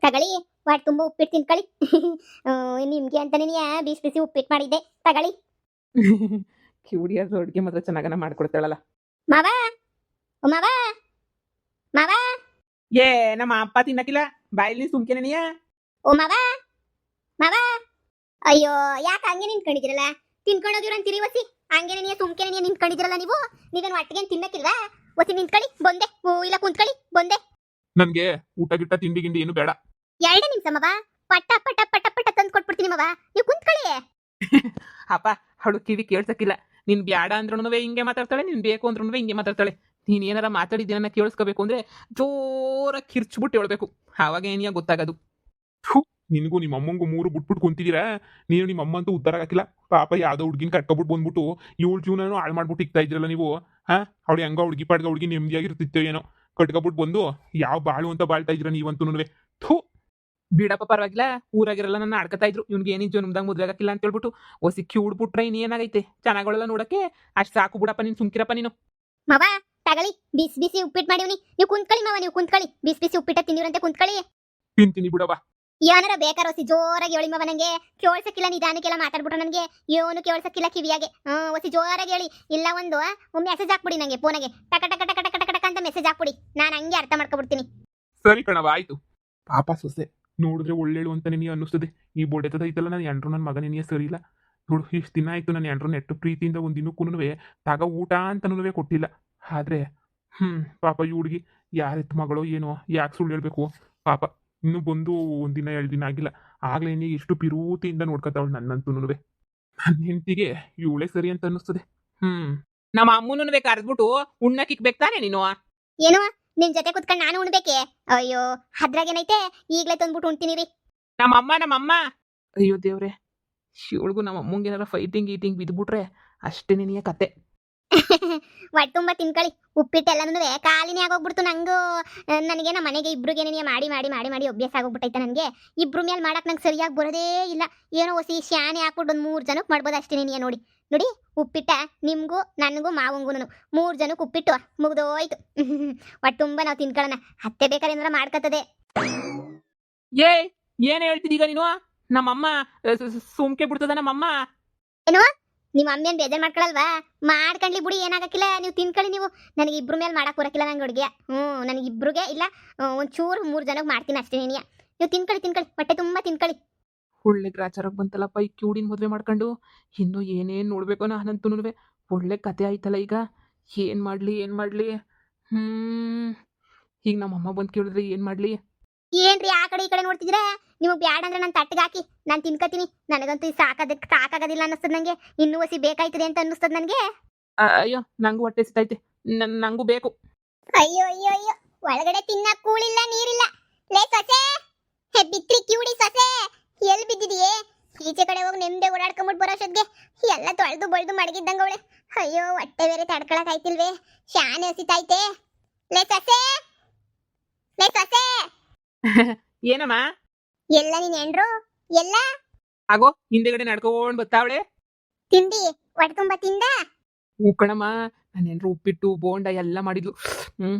ತಗಳಿ what ತುಂಬ ಉಪ್ಪಿಟ್ಟು ತಿನ್ಕೊಳ್ಳಿ. ನಿಮ್ಗೆ ಅಂತಾನೆ ಬಿಸಿ ಬಿಸಿ ಉಪ್ಪಿಟ್ಟು ಮಾಡಿದ್ದೆ, ತಗಳಿ. ಕ್ಯೂಡಿಯಾದ ಅಡುಗೆ ಮಾತ್ರ ಚೆನ್ನಾಗನ ಮಾಡ್ಕೊಡ್ತಾಳಲ್ಲ. ಮಾವ ಓ ಮಾವ ಮಾವ ಏ ನಮ್ಮ ಅಪ್ಪ ತಿನ್ನಕಿಲ್ಲ, ಬಾಯಲ್ಲಿ ಸುಮ್ಕೆನೆ ನೀಯ. ಓ ಮಾವ ಮಾವ. ಅಯ್ಯೋ ಯಾಕೆ ಹಂಗೆ ನಿಂತ್ಕೊಂಡಿದ್ದೀರಲ್ಲ? ತಿನ್ಕೊಂಡೋಗಿರೋ ಅಂತೀರಿ ವಸಿ, ಹಂಗೇನೆ ನೀ ಸುಮ್ಕೆನೆ ನೀ ನಿಂತ್ಕೊಂಡಿದ್ದೀರಲ್ಲ ನೀವು. ನೀವೇನು ಒಟ್ಟಿಗೆ ತಿನ್ನಕ್ಕಿಲ್ವಾ? ವಸಿ ನಿಂತ್ಕೊಳ್ಳಿ ಬಂದೆ, ಇಲ್ಲ ಕುಂತ್ಕೊಳ್ಳಿ ಬಂದೆ. ನನ್ಗೆ ಊಟ ಗಿಟ್ಟ ತಿಂಡಿ ಗಿಂಡಿ ಏನು ಬೇಡ. 2 ನಿಮಿಷ ಮವ, ಪಟ್ಟ ಪಟ್ಟ ಪಟ್ಟ ಪಟ್ಟ ತಂದು ಕೊಟ್ಬಿಡ್ತೀನಿ ಮವ, ನೀವು ಕುಂತ್ಕೊಳ್ಳಿ. ಅಪ್ಪ ಅವಳು ಕಿವಿ ಕೇಳ್ಸಕ್ಕಿಲ್ಲ. ನೀನ್ ಬ್ಯಾಡ ಅಂದ್ರೂ ಹಿಂಗೆ ಮಾತಾಡ್ತಾಳೆ, ನೀನ್ ಬೇಕು ಅಂದ್ರೂ ಹಿಂಗೆ ಮಾತಾಡ್ತಾಳೆ. ನೀನ್ ಏನಾರ ಮಾತಾಡಿದ್ದೀನ ಕೇಳಿಸ್ಕೋಬೇಕು ಅಂದ್ರೆ ಜೋರಾಗಿ ಕಿರ್ಚ್ಬಿಟ್ಟು ಹೇಳ್ಬೇಕು, ಆವಾಗ ಏನಿಯ ಗೊತ್ತಾಗೋದು. ನಿನಗೂ ನಿಮ್ಮ ಅಮ್ಮಂಗೂ 3 ಬಿಟ್ಬಿಟ್ಟು ಕುಂತಿದ್ದೀರಾ. ನೀನು ನಿಮ್ಮ ಅಮ್ಮ ಅಂತೂ ಉದ್ದಾರ ಹಾಕಿಲ್ಲ. ಪಾಪ ಯಾವ್ದೋ ಹುಡ್ಗಿನ ಕಟ್ಕೊಬಿಟ್ಟು ಬಂದ್ಬಿಟ್ಟು ಇವಳು ಜೀವನನೂ ಹಾಳು ಮಾಡ್ಬಿಟ್ಟು ಇಕ್ತಾ ಇದ್ರಲ್ಲ ನೀವು. ಅವಳು ಹೆಂಗ ಹುಡುಗಿ ಪಾಡ್ಗ ಹುಡುಗಿ ನೆಮ್ಮದಿಯಾಗಿರ್ತಿತ್ತೋ ಏನೋ, ಕಟ್ಕೊಬಿಟ್ಟು ಬಂದು ಯಾವ ಬಾಳು ಅಂತ ಬಾಳ್ತಾ ಇದ್ರ ನೀವಂತೂ. ಥೂ ಬಿಡಪ್ಪ ಪರವಾಗಿಲ್ಲ, ಊರಾಗಿರಲ್ಲ ನನ್ನ ಆಡ್ಕತಾ ಇದ್ರು, ಇವ್ನಿಗೆ ಏನಿನ್ ಜನ್ಮದಾಗ ಮದುವೆ ಆಗಕ್ಕಿಲ್ಲ ಅಂತ ಹೇಳ್ಬಿಟ್ಟು. ಒಸಿ ಕ್ಯೂಡ್ಬಿಟ್ರೆ ಇನ್ನೇನಾಗೈತೆ, ಚೆನ್ನಾಗಳೆಲ್ಲ ನೋಡಕ್ಕೆ ಅಷ್ಟು ಸಾಕು ಬಿಡಪ್ಪ. ನೀನು ಸುಮ್ಕಿರಪ್ಪ ನೀನು. ಮವ ತಗಳಿ, ಬಿಸಿ ಬಿಸಿ ಉಪ್ಪಿಟ್ಟು ಮಾಡಿವ್ನಿ, ನೀವು ಕುಂತ್ಕೊಳ್ಳಿ ಮವ, ನೀವು ಕುಂತ್ಕೊಳ್ಳಿ. ಬಿಸಿ ಬಿಸಿ ಉಪ್ಪಿಟ್ಟ ತಿಂದಿರಂತೆ ಕುಂತ್ಕೊಳ್ಳಿ. ತಿಂತೀನಿ ಬಿಡವಾ. ಏನಾರ ಬೇಕಾರ ಹೊಸಿ ಜೋರಾಗಿ ಹೇಳಿ ಮವ, ನಂಗೆ ಕೇಳ್ಸಕ್ಕಿಲ್ಲ. ನಿಧಾನಕ್ಕೆಲ್ಲ ಮಾತಾಡ್ಬಿಟ್ರೆ ನನಗೆ ಏನು ಕೇಳ್ಸಕ್ಕಿಲ್ಲ ಕಿವಿಯಾಗೆ. ಹೊಸಿ ಜೋರಾಗಿ ಹೇಳಿ, ಇಲ್ಲ ಒಂದು ಮೆಸೇಜ್ ಹಾಕ್ಬಿಡಿ ನಂಗೆ ಫೋನಾಗೆ, ಟಕ ಟಕ ಟಕ ಟಕ ಟಕ ಟಕ ಅಂತ ಮೆಸೇಜ್ ಹಾಕ್ಬಿಡಿ, ನಾನು ಹಂಗೆ ಅರ್ಥ ಮಾಡ್ಕೊಬಿಡ್ತೀನಿ. ಸರಿ ಕಣವ, ಆಯ್ತು. ಪಾಪ ಸೊಸೆ ನೋಡಿದ್ರೆ ಒಳ್ಳೇಳು ಅಂತಾನೆ ನೀ ಅನ್ನಿಸ್ತದೆ. ಈ ಬೋಡೆತದ ಐತಲ್ಲ, ನನ್ನ ಎಂಟ್ರು ನನ್ನ ಮಗನೇ ಸರಿ ಇಲ್ಲ ನೋಡು. ಇಷ್ಟು ದಿನ ಆಯ್ತು ನನ್ನ ಎಂಟ್ರು ನೆಟ್ಟು ಪ್ರೀತಿಯಿಂದ ಒಂದಿನಕ್ಕೂ ತಗ ಊಟ ಅಂತನೂ ಕೊಟ್ಟಿಲ್ಲ. ಆದ್ರೆ ಪಾಪ ಈ ಹುಡುಗಿ ಯಾರೆತ್ತು ಮಗಳೋ ಏನೋ, ಯಾಕೆ ಸುಳ್ಳು ಹೇಳ್ಬೇಕು ಪಾಪ. ಇನ್ನು ಬಂದು 1 ದಿನ 2 ದಿನ ಆಗಿಲ್ಲ, ಆಗ್ಲೇ ನೀ ಎಷ್ಟು ಪಿರೂತಿಯಿಂದ ನೋಡ್ಕೊತಾವಳು ನನ್ನಂತೂ. ನನ್ನ ಹೆಂಡತಿಗೆ ಇವಳೇ ಸರಿ ಅಂತ ಅನ್ನಿಸ್ತದೆ. ನಮ್ಮ ಅಮ್ಮನೂ ಕರೆದ್ಬಿಟ್ಟು ಉಣ್ಣಕ್ಕಿಕ್ಬೇಕು ತಾನೆ ನೀನು. ಏನು ನಿಮ್ ಜೊತೆ ಕುತ್ಕೊಂಡು ನಾನು ಉಣ್ಬೇಕೆ? ಅಯ್ಯೋ ಅದ್ರಾಗೇನೈತೆ, ಈಗ್ಲೇ ತಂದ್ಬಿಟ್ಟು ಉಣ್ತೀನಿ ರೀ. ನಮ್ಮಮ್ಮ ಅಯ್ಯೋ ದೇವ್ರೆ, ಶಿವಳಿಗೂ ನಮ್ಮ ಅಮ್ಮಂಗೆ ಏನಾರ ಫೈಟಿಂಗ್ ಗೀಟಿಂಗ್ ಬಿದ್ದುಬಿಟ್ರೆ ಅಷ್ಟೇ ನಿನಗೆ ಕತೆ. ಒಟ್ಟು ತುಂಬ ತಿನ್ಕೊಳ್ಳಿ. ಉಪ್ಪಿಟ್ಟೆಲ್ಲನೂ ಕಾಲಿನೇ ಆಗೋಗ್ಬಿಡ್ತು ನಂಗೂ. ನನಗೆ ನಮ್ಮ ಮನೆಗೆ ಇಬ್ರಿಗೇನೇ ಮಾಡಿ ಮಾಡಿ ಮಾಡಿ ಮಾಡಿ ಅಭ್ಯಾಸ ಆಗೋಗ್ಬಿಟ್ಟೈತೆ ನನಗೆ. ಇಬ್ರು ಮೇಲೆ ಮಾಡಕ್ ನಂಗೆ ಸರಿಯಾಗಿ ಬರೋದೇ ಇಲ್ಲ. ಏನೋ ಹೊಸಿ ಶಾನೆ ಹಾಕ್ಬಿಟ್ಟು ಒಂದು 3 ಜನಕ್ಕೆ ಮಾಡ್ಬೋದು ಅಷ್ಟೇ. ನೀನು ನೋಡಿ ನೋಡಿ ಉಪ್ಪಿಟ್ಟ ನಿಮ್ಗೂ ನನಗೂ ಮಾವಂಗೂ 3 ಜನಕ್ಕೆ ಉಪ್ಪಿಟ್ಟು ಮುಗ್ದೋಯ್ತು. ಒಟ್ಟು ತುಂಬ ನಾವು ತಿನ್ಕೊಳ್ಳೋಣ. ಅತ್ತೆ ಬೇಕಾದ್ರೆ ಏನಾರ ಮಾಡ್ಕತ್ತದೆ. ಏನ್ ಹೇಳ್ತಿದೀಗ ನೀನು? ನಮ್ಮಮ್ಮ ಸುಮ್ಕೆ ಬಿಡ್ತದ ನಮ್ಮಮ್ಮ. ಏನು ನಿಮ್ಮ ಅಮ್ಮೇನ್ ಬೇಜಾರ್ ಮಾಡ್ಕೊಳಲ್ವಾ? ಮಾಡ್ಕೊಂಡ್ಲಿ ಬಿಡಿ, ಏನಾಗಕ್ಕಿಲ್ಲ. ನೀವು ತಿನ್ಕೊಳ್ಳಿ. ನೀವು ನನಗೆ ಇಬ್ರು ಮೇಲೆ ಮಾಡಕ್ ಬರಕಿಲ್ಲ ನಂಗೆ ಅಡುಗೆ. ನನಗೆ ಇಬ್ರಿಗೆ ಇಲ್ಲ, ಒಂಚೂರು 3 ಜನಕ್ಕೆ ಮಾಡ್ತೀನಿ ಅಷ್ಟೇ. ನೀವು ತಿನ್ಕೊಳ್ಳಿ ತಿನ್ಕೊಳ್ಳಿ, ಹೊಟ್ಟೆ ತುಂಬ ತಿನ್ಕೊಳ್ಳಿ. ಒಳ್ಳೆ ಗ್ರಾಚಾರಕ್ಕೆ ಬಂತಲ್ಲಪ್ಪ ಈ ಕ್ಯೂಡಿನ ಮದುವೆ ಮಾಡ್ಕೊಂಡು. ಇನ್ನು ಏನೇನು ನೋಡ್ಬೇಕು ನಾನಂತೂ. ಒಳ್ಳೆ ಕತೆ ಆಯ್ತಲ್ಲ ಈಗ. ಏನು ಮಾಡಲಿ ಈಗ ನಮ್ಮಮ್ಮ ಬಂದು ಕೇಳಿದ್ರೆ ಏನು ಮಾಡಲಿ? ಏನ್ರಿ ಆ ಕಡೆ ಈ ಕಡೆ ನೋಡ್ತಿದ್ದೀರಾ? ನಿಮಗೆ ಬ್ಯಾಡ ಅಂದ್ರೆ ನಾನು ತಟ್ಟಿಗೆ ಹಾಕಿ ನಾನು ತಿನ್ಕೋತೀನಿ. ನನಗಂತೂ ಸಾಕಾಗೋದಿಲ್ಲ ಅನ್ನಿಸ್ತದೆ ನನಗೆ. ಇನ್ನೂ ಹೊಸಿ ಬೇಕಾಯ್ತದೆ ಅಂತ ಅನ್ನಿಸ್ತದೆ ನನಗೆ. ಅಯ್ಯೋ ನಂಗೂ ಹೊಟ್ಟೆ ಸಿತೈತೆ, ನಂಗೂ ಬೇಕು. ಅಯ್ಯೋ ಅಯ್ಯೋ ಅಯ್ಯೋ, ಒಳಗಡೆ ತಿನ್ನಕ್ ಕೂಳಿಲ್ಲ ನೀರಿಲ್ಲ. ಲೇ ಸೊಸೆ, ಬಿತ್ರಿ ಕ್ಯೂಡಿ ಸೊಸೆ, ಎಲ್ಲಿ ಬಿದ್ದಿದೆಯೇ? ಈಚೆ ಕಡೆ ಹೋಗಿ ನೆಮ್ಮದಿ ಓಡಾಡ್ಕೊಂಬಿಟ್ಟು ಬರೋಷ್ಟೊತ್ತಿಗೆ ಎಲ್ಲ ತೊಳೆದು ಬಳ್ದು ಮಡಗಿದ್ದಂಗೆ ಅವಳೆ. ಅಯ್ಯೋ ಹೊಟ್ಟೆ ಬೇರೆ ತಡ್ಕೊಳಕ್ ಆಯ್ತಿಲ್ವೇ, ಶಾನೆ ಹಸಿತೈತೆ. ಲೇ ಸೊಸೆ, ಲೇ ಸೊಸೆ. ಏನಮ್ಮ? ಎಲ್ಲ ನೀನ್ ಹೆಂಡ್ರು ಎಲ್ಲ ಆಗೋ ಹಿಂದೆಗಡೆ ನಡ್ಕೊಂಡ್ ಬರ್ತಾವಳೆ. ತಿಂಡಿ ಹೊಟ್ಟೆ ತುಂಬ ತಿಂದ? ಹೂ ಕಣಮ್ಮ, ನಾನೇನ್ರು ಉಪ್ಪಿಟ್ಟು ಬೋಂಡ ಎಲ್ಲ ಮಾಡಿದ್ಲು.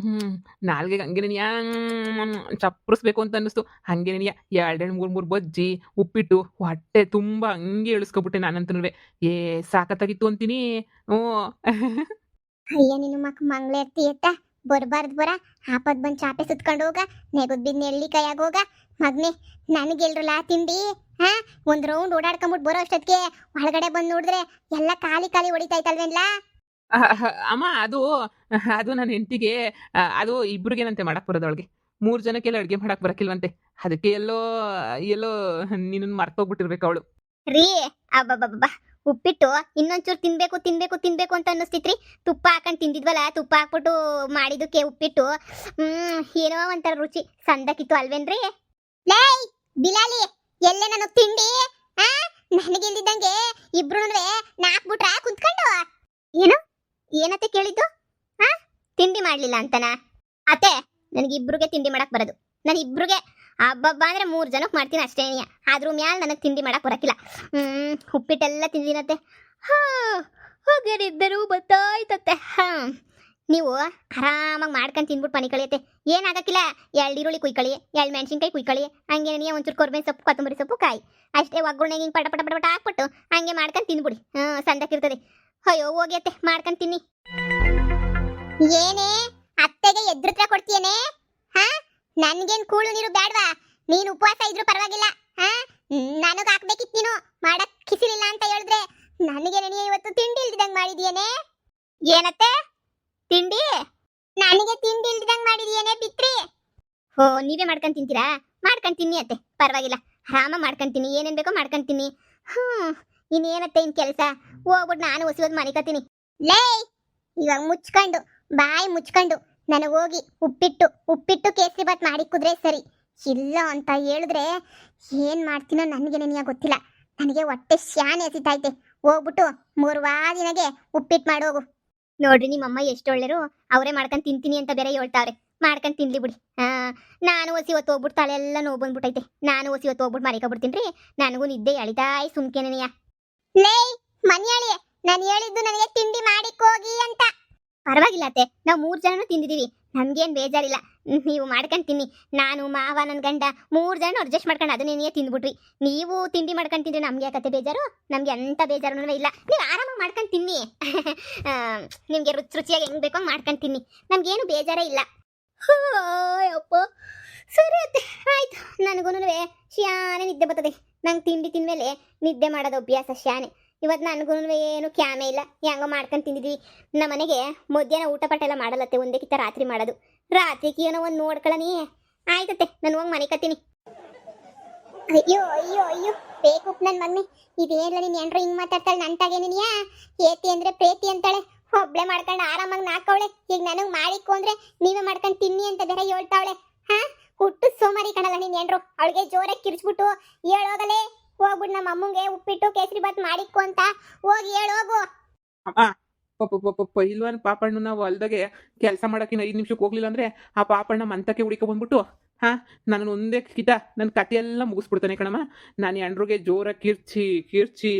ನಾಲ್ಗೆಗೆ ಹಂಗೇನೆಯ ಚಪ್ಪರಿಸ್ಬೇಕು ಅಂತ ಅನ್ನಿಸ್ತು. ಹಂಗೇನೆಯ 2-3 ಬಜ್ಜಿ ಉಪ್ಪಿಟ್ಟು ಹೊಟ್ಟೆ ತುಂಬ ಹಂಗೆ ಇಳಿಸ್ಕೊಬಿಟ್ಟೆ ನಾನಂತನೂ. ಸಾಕತ್ತಾಗಿತ್ತು ಅಂತೀನಿ. ಅಯ್ಯ ನಿನ್ನ ಮಂಗ್ಳ ಇರ್ತೀಯತ್ತ, ಬರ್ಬಾರ್ದು ಬರ. ಆಪದ್ ಬಂದು ಚಾಪೆ ಸುತ್ಕೊಂಡು ಹೋಗ, ನೆಗದ್ ಬಿದ್ದು ನೆಲ್ಲಿ ಕೈಯಾಗ ಹೋಗ. ಮಗ್ನೆ ನನಗೆಲ್ರಲ್ಲ ತಿಂಡಿ. ಒಂದು ರೌಂಡ್ ಓಡಾಡ್ಕೊಂಬಿಟ್ಟು ಬರೋ ಅಷ್ಟೊತ್ತಿಗೆ ಒಳಗಡೆ ಬಂದು ನೋಡಿದ್ರೆ ಎಲ್ಲ ಖಾಲಿ ಹೊಡಿತಾಯ್ತಲ್ವೇನ್ಲ? ಅಮ್ಮ ಅದು ನನ್ನ ಹೆಂಡತಿಗೆ ಅದು ಇಬ್ರಿಗೇನಂತೆ ಮಾಡಕ್ ಬರೋದು. ಅವಳಿಗೆ 3 ಜನಕ್ಕೆಲ್ಲ ಅಡುಗೆ ಮಾಡಕ್ ಬರಕಿಲ್ವಂತೆ. ಅದಕ್ಕೆ ಎಲ್ಲೋ ನಿನ್ನ ಮರ್ತೋಗ್ಬಿಟ್ಟಿರ್ಬೇಕು ಅವಳು. ರೀ ಅಬ್ಬಬ್ಬಬ್ಬ, ಉಪ್ಪಿಟ್ಟು ಇನ್ನೊಂಚೂರು ತಿನ್ಬೇಕು ಅಂತ ಅನ್ನಿಸ್ತಿತ್ರಿ. ತುಪ್ಪ ಹಾಕೊಂಡು ತಿಂದಿದ್ವಲ್ಲ, ತುಪ್ಪ ಹಾಕ್ಬಿಟ್ಟು ಮಾಡಿದಕ್ಕೆ ಉಪ್ಪಿಟ್ಟು ಏನೋ ಒಂಥರ ರುಚಿ ಸಂದಕ್ಕಿತ್ತು ಅಲ್ವೇನ್ರಿ? ಲೇ ಬಿಲಾಲಿ, ಎಲ್ಲೇ ನನಗೆ ತಿಂಡಿ? ನನಗೆ ಇಲ್ದಿದ್ದಂಗೆ ಇಬ್ರು ನಾಕ್ಬಿಟ್ರ ಕುಂತ್ಕೊಂಡು. ಏನತ್ತೆ ಕೇಳಿದ್ದು? ತಿಂಡಿ ಮಾಡ್ಲಿಲ್ಲ ಅಂತನ? ಅತ್ತೆ ನನಗಿಬ್ರಿಗೆ ತಿಂಡಿ ಮಾಡಕ್ ಬರೋದು. ನಾನು ಇಬ್ರಿಗೆ ಹಬ್ಬಬ್ಬ ಅಂದ್ರೆ 3 ಜನಕ್ಕೆ ಮಾಡ್ತೀನಿ ಅಷ್ಟೇ. ಆದ್ರೂ ಮ್ಯಾಲ ನನಗೆ ತಿಂಡಿ ಮಾಡಕ್ ಬರಕಿಲ್ಲ. ಉಪ್ಪಿಟ್ಟೆಲ್ಲ ತಿಂದಿನತ್ತೆ. ಹಾಗೇನಿದ್ದರೂ ಬತ್ತಾಯ್ತತ್ತೆ. ನೀವು ಆರಾಮಾಗಿ ಮಾಡ್ಕೊಂಡು ತಿನ್ಬಿಟ್ಟು ಪನಿ ಕಳಿಯತ್ತೆ. ಏನಾಗಕ್ಕಿಲ್ಲ. 2 ಈರುಳ್ಳಿ ಕುಯ್ಕೊಳ್ಳಿ, 2 ಮೆಣಸಿನ್ಕಾಯಿ ಕುಯ್ಕೊಳ್ಳಿ, ಹಂಗೆ ನೀ ಒಂಚೂರು ಕೊರ್ಬೇವಿನ ಸೊಪ್ಪು ಕೊತ್ತಂಬರಿ ಸೊಪ್ಪು ಕಾಯಿ ಅಷ್ಟೇ. ಒಗ್ಗರಣೆಗೆ ಹಿಂಗೆ ಪಟ ಪಟ ಪಟ ಪಟ ಹಾಕ್ಬಿಟ್ಟು ಹಂಗೆ ಮಾಡ್ಕೊಂಡು ತಿಂದ್ಬಿಡಿ. ಸಂದಕ್ಕಿರ್ತದೆ. ಅಯ್ಯೋ ಹೋಗಿ ಅತ್ತೆ ಮಾಡ್ಕೊಂಡು ತಿನ್ನಿ. ಏನೇ ಅತ್ತೆಗೆ ಎದ್ರತ್ರ ಕೊಡ್ತೀಯೇನೆ? ಹಾ, ನನ್ಗೇನ್ ಕೂಳು ನೀರು ಬೇಡವಾ? ನೀನು ಉಪವಾಸ ಇದ್ರು ಪರವಾಗಿಲ್ಲ. ಹಾ, ನನಗೆ ಹಾಕ್ಬೇಕಿತ್ತು. ನೀನು ಮಾಡಕ್ ಕಿಸಿಲಿಲ್ಲ ಅಂತ ಹೇಳಿದ್ರೆ ನನಗೆ ನೆನೆಯ ಇವತ್ತು ತಿಂಡಿ ಇಲ್ದಿದಂಗ್ ಮಾಡಿದ್ಯೇನೆ. ಏನತ್ತೆ ತಿಂಡಿ? ನನಗೆ ತಿಂಡಿ ಇಲ್ದಿದಂಗ್ ಮಾಡಿದ್ಯೇನೆ ಬಿತ್ರಿ. ಓ, ನೀವೇ ಮಾಡ್ಕೊಂಡ್ ತಿಂತೀರಾ? ಮಾಡ್ಕೊಂಡ್ ತಿನ್ನಿ ಅತ್ತೆ, ಪರವಾಗಿಲ್ಲ. ಆರಾಮ ಮಾಡ್ಕೊಂಡ್ ತಿನ್ನಿ, ಏನೇನ್ ಬೇಕೋ ಮಾಡ್ಕೊಂಡ್ ತಿನ್ನಿ. ಇನ್ನೇನತ್ತೆ ಇನ್ ಕೆಲಸ? ಹೋಗ್ಬಿಟ್ಟು ನಾನು ಹೊಸಿಯೋದು ಮನಿಕತ್ತೀನಿ. ಲೇ, ಇವಾಗ ಮುಚ್ಕೊಂಡು ಬಾಯಿ ಮುಚ್ಕೊಂಡು ನನಗೆ ಹೋಗಿ ಉಪ್ಪಿಟ್ಟು ಕೇಸರಿ ಬಾತ್ ಮಾಡಿ ಕುದ್ರೆ ಸರಿ. ಇಲ್ಲ ಅಂತ ಹೇಳಿದ್ರೆ ಏನ್ ಮಾಡ್ತೀನೋ ನನಗೆ ನೆನೆಯ ಗೊತ್ತಿಲ್ಲ. ನನಗೆ ಹೊಟ್ಟೆ ಶಾನೆ ಹಸಿತೈತೆ. ಹೋಗ್ಬಿಟ್ಟು 3 ವಾದಿನಗೆ ಉಪ್ಪಿಟ್ಟು ಮಾಡೋಗು. ನೋಡ್ರಿ ನಿಮ್ಮಮ್ಮ ಎಷ್ಟು ಒಳ್ಳೆರು, ಅವರೇ ಮಾಡ್ಕೊಂಡು ತಿಂತೀನಿ ಅಂತ ಬೇರೆ ಹೇಳ್ತಾವ್ರೆ. ಮಾಡ್ಕೊಂಡು ತಿನ್ಲಿ ಬಿಡಿ. ನಾನು ಹೊಸಿ ಹೊತ್ತು ಹೋಗ್ಬಿಟ್ಟು ತಲೆಲ್ಲ ನೋವು ಬಂದ್ಬಿಟ್ಟೈತೆ. ನಾನು ಹೊಸಿ ಹೊತ್ತು ಹೋಗ್ಬಿಟ್ಟು ಮರಿಕೊಬಿಡ್ತೀನಿ. ನನಗೂ ನಿದ್ದೆ ಎಳಿತಾಯ್ ಸುಮ್ಕೆನೆಯ. ಲೇ ಮನ್ಯಾಳಿ, ನಾನು ಹೇಳಿದ್ದು ನನಗೆ ತಿಂಡಿ ಮಾಡಿಕೋಗಿ ಅಂತ. ಪರವಾಗಿಲ್ಲ ಅತ್ತೆ, ನಾವು 3 ಜನನು ತಿಂದಿದೀವಿ, ನಮ್ಗೇನ್ ಬೇಜಾರಿಲ್ಲ. ನೀವು ಮಾಡ್ಕೊಂಡು ತಿನ್ನಿ. ನಾನು ಮಾವ ನನ್ನ ಗಂಡ 3 ಜನ ಅಡ್ಜಸ್ಟ್ ಮಾಡ್ಕೊಂಡು ಅದನ್ನೇ ತಿಂದ್ಬಿಟ್ವಿ. ನೀವು ತಿಂಡಿ ಮಾಡ್ಕೊಂಡು ತಿಂದ್ರೆ ನಮ್ಗೆ ಯಾಕತ್ತೆ ಬೇಜಾರು? ನಮ್ಗೆ ಎಂತ ಬೇಜಾರು ಇಲ್ಲ. ನೀವು ಆರಾಮಾಗಿ ಮಾಡ್ಕೊಂಡು ತಿನ್ನಿ. ನಿಮ್ಗೆ ರುಚಿಯಾಗಿ ಹೆಂಗ್ ಬೇಕೋ ಮಾಡ್ಕೊಂಡು ತಿನ್ನಿ, ನಮ್ಗೇನು ಬೇಜಾರೇ ಇಲ್ಲ. ಅಪ್ಪ ಸರಿ ಅತ್ತೆ, ಆಯ್ತು. ನನಗೂ ಶಾನೆ ನಿದ್ದೆ ಬರ್ತದೆ. ನಂಗೆ ತಿಂಡಿ ತಿಂದ್ಮೇಲೆ ನಿದ್ದೆ ಮಾಡೋದು ಅಭ್ಯಾಸ ಶಾನೆ. ಇವತ್ತು ನನಗೂ ಏನು ಕ್ಯಾಮೆ ಇಲ್ಲ, ಹೆಂಗೋ ಮಾಡ್ಕೊಂಡು ತಿಂದಿದ್ವಿ. ನಮ್ಮನೆಗೆ ಮಧ್ಯಾಹ್ನ ಊಟ ಪಾಠ ಎಲ್ಲ ಮಾಡಲತ್ತೆ, ಒಂದೇ ಕಿತ್ತ ರಾತ್ರಿ ಮಾಡೋದು. ರಾತ್ರಿಗೆ ಏನೋ ಒಂದು ನೋಡ್ಕೊಳ್ಳನಿ. ಆಯ್ತತ್ತೆ, ನಾನು ಹೋಗಿ ಮನೆ ಕತ್ತೀನಿ. ಅಯ್ಯೋ ಅಯ್ಯೋ ಅಯ್ಯೋ ಬೇಕು ನನ್ನ ಮಮ್ಮಿ. ಇದೇನಿಲ್ಲ, ನೀನು ಏನ್ರ ಹಿಂಗೆ ಮಾತಾಡ್ತಾಳೆ ನಂಟಾಗೇನಿಯಾ? ಏತಿ ಅಂದರೆ ಪ್ರೇತಿ ಅಂತಾಳೆ. ಒಬ್ಳೆ ಮಾಡ್ಕೊಂಡು ಆರಾಮಾಗಿ ನಾಕವಳೆ. ಈಗ ನನಗೆ ಮಾಡಿಕೊ ಅಂದ್ರೆ ನೀವೇ ಮಾಡ್ಕೊಂಡು ತಿನ್ನಿ ಅಂತ ಬೇರೆ ಹೇಳ್ತಾವಳೆ. ಹುಟ್ಟು ಸೋಮಾರಿ ಕಣಲ್ಲ ನೀನು ಏನ್ರು. ಅವಳಿಗೆ ಜೋರಾಗಿ ಕಿರ್ಚ್ಬಿಟ್ಟು ಹೇಳೋಗಲೇ, ಹೋಗ್ಬಿಟ್ಟು ನಮ್ಮ ಅಮ್ಮಂಗೆ ಉಪ್ಪಿಟ್ಟು ಕೇಸರಿ ಬಾತ್ ಮಾಡಿಕೊ ಅಂತ ಹೋಗಿ ಹೇಳೋಗು. ಪೈಲ್ವಾನ್ ಪಾಪಣ್ಣ ನಾವು ಹೊಲ್ದಾಗೆ ಕೆಲಸ ಮಾಡೋಕ್ಕಿನ್ನ 5 ನಿಮಿಷಕ್ಕೆ ಹೋಗ್ಲಿಲ್ಲ ಅಂದರೆ ಆ ಪಾಪಣ್ಣ ಮಂತಕ್ಕೆ ಹುಡಿಕೊ ಬಂದ್ಬಿಟ್ಟು ನಾನು ಒಂದೇ ಕಿತ ನನ್ನ ಕತೆ ಎಲ್ಲ ಮುಗಿಸ್ಬಿಡ್ತಾನೆ ಕಣಮ್ಮ. ನಾನು ಎಂಡ್ರಿಗೆ ಜೋರಾಗಿ ಕಿರ್ಚಿ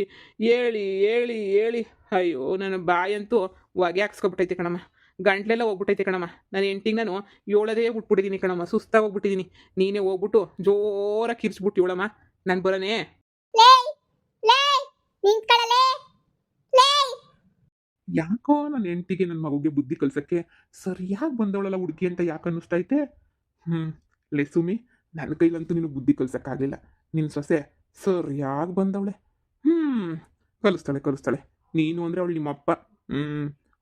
ಹೇಳಿ ಅಯ್ಯೋ ನನ್ನ ಬಾಯಂತೂ ಹೊಗೆ ಹಾಕ್ಸ್ಕೊಬಿಟ್ಟೈತೆ ಕಣಮ್ಮ. ಗಂಟ್ಲೆಲ್ಲ ಹೋಗ್ಬಿಟ್ಟೈತೆ ಕಣಮ್ಮ. ನಾನು ಎಂಟಿಗೆ ನಾನು ಏಳದೇ ಬಿಟ್ಬಿಟ್ಟಿದ್ದೀನಿ ಕಣಮ್ಮ, ಸುಸ್ತಾಗಿ ಹೋಗ್ಬಿಟ್ಟಿದ್ದೀನಿ. ನೀನೇ ಹೋಗ್ಬಿಟ್ಟು ಜೋರಾಗಿ ಕಿರ್ಚ್ಬಿಟ್ಟು ಹೇಳಮ್ಮ, ನಾನು ಬರೋನೇ. ಯಾಕೋ ನನ್ನ ಹೆಂಡತಿಗೆ ನನ್ನ ಮಗುಗೆ ಬುದ್ಧಿ ಕಲ್ಸಕ್ಕೆ ಸರಿಯಾಗಿ ಬಂದವಳಲ್ಲ ಹುಡುಗಿ ಅಂತ ಯಾಕೆ ಅನ್ನಿಸ್ತೈತೆ. ಲೇ ಸುಮಿ, ನನ್ನ ಕೈಲಂತೂ ನೀನು ಬುದ್ಧಿ ಕಲ್ಸಕ್ಕಾಗಲಿಲ್ಲ. ನಿನ್ನ ಸೊಸೆ ಸರಿಯಾಗಿ ಬಂದವಳೆ. ಕಲಿಸ್ತಾಳೆ. ನೀನು ಅಂದರೆ ಅವಳು ನಿಮ್ಮಪ್ಪ.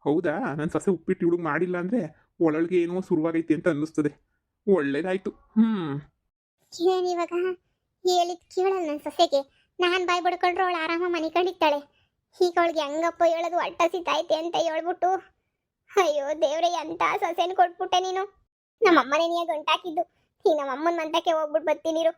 ಹೌದಾ, ನನ್ನ ಸೊಸೆ ಉಪ್ಪಿಟ್ಟು ಹುಡುಗ ಮಾಡಿಲ್ಲ ಅಂದರೆ ಒಳಗೆ ಏನೋ ಶುರುವಾಗೈತಿ ಅಂತ ಅನ್ನಿಸ್ತದೆ. ಒಳ್ಳೇದಾಯ್ತು. ಏನಿವಾಗ ಹೇಳಿದ್ ಕೇಳಲ್ಲ ನನ್ನ ಸೊಸೆಗೆ. ನಾನು ಬಾಯ್ ಬಡ್ಕೊಂಡ್ರೆ ಅವಳು ಆರಾಮ ಮನೆ ಕಂಡಿರ್ತಾಳೆ. ಈಗ ಅವಳಿಗೆ ಹೆಂಗಪ್ಪ ಹೇಳೋದು, ಹೊಟ್ಟೆ ಸಿತಾಯ್ತೆ ಅಂತ ಹೇಳ್ಬಿಟ್ಟು. ಅಯ್ಯೋ ದೇವ್ರೆ, ಎಂತ ಸೊಸೆನ ಕೊಟ್ಬಿಟ್ಟೆ ನೀನು. ನಮ್ಮಮ್ಮನೇ ನೀ ಗಂಟಾಕಿದ್ದು. ಈಗ ನಮ್ಮಮ್ಮನ ಮಂತಕ್ಕೆ ಹೋಗ್ಬಿಟ್ಟು ಬರ್ತೀನಿರು.